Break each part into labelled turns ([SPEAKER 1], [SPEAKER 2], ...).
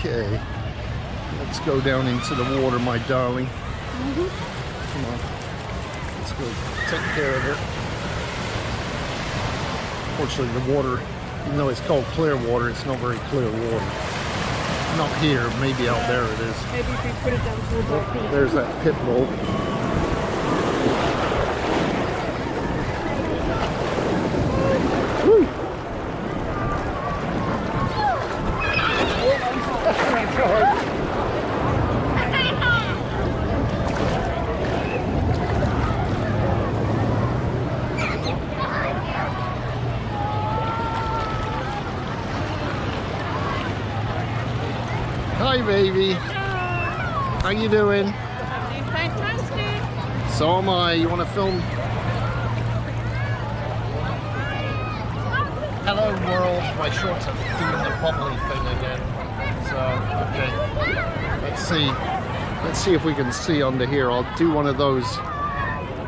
[SPEAKER 1] Okay, let's go down into the water, my darling. Come on, let's go take care of her. Fortunately, the water, even though it's called Clearwater, it's not very clear water. Not here, maybe out there it is.
[SPEAKER 2] Maybe if you put it down to about feet.
[SPEAKER 1] There's that pit bull. Woo! Hi, baby. How you doing?
[SPEAKER 2] I'm doing fantastic.
[SPEAKER 1] So am I. You want to film? Hello, world. My shorts are doing the bubbly thing again. So, okay. Let's see if we can see under here. I'll do one of those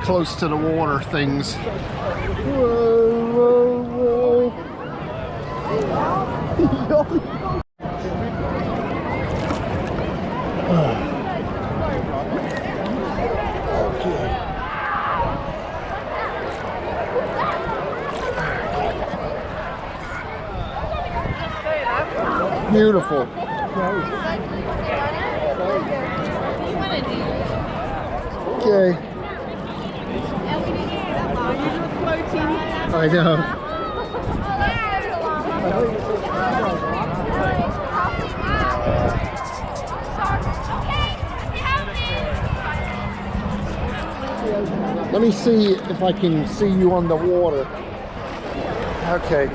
[SPEAKER 1] close to the water things. Whoa, whoa, whoa. Beautiful. Okay. I know. Let me see if I can see you underwater. Okay.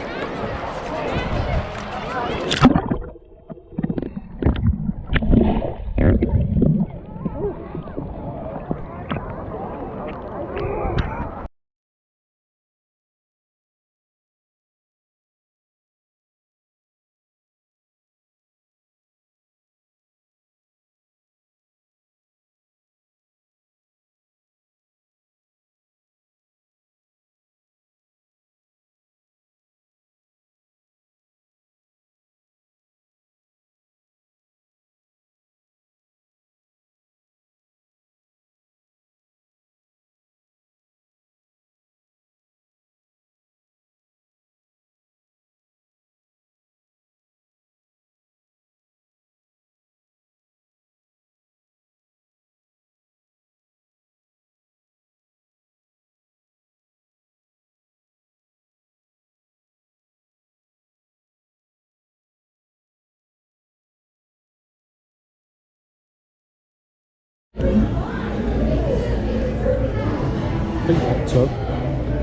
[SPEAKER 1] I think that took.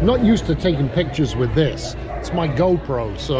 [SPEAKER 1] I'm not used to taking pictures with this. It's my GoPro, so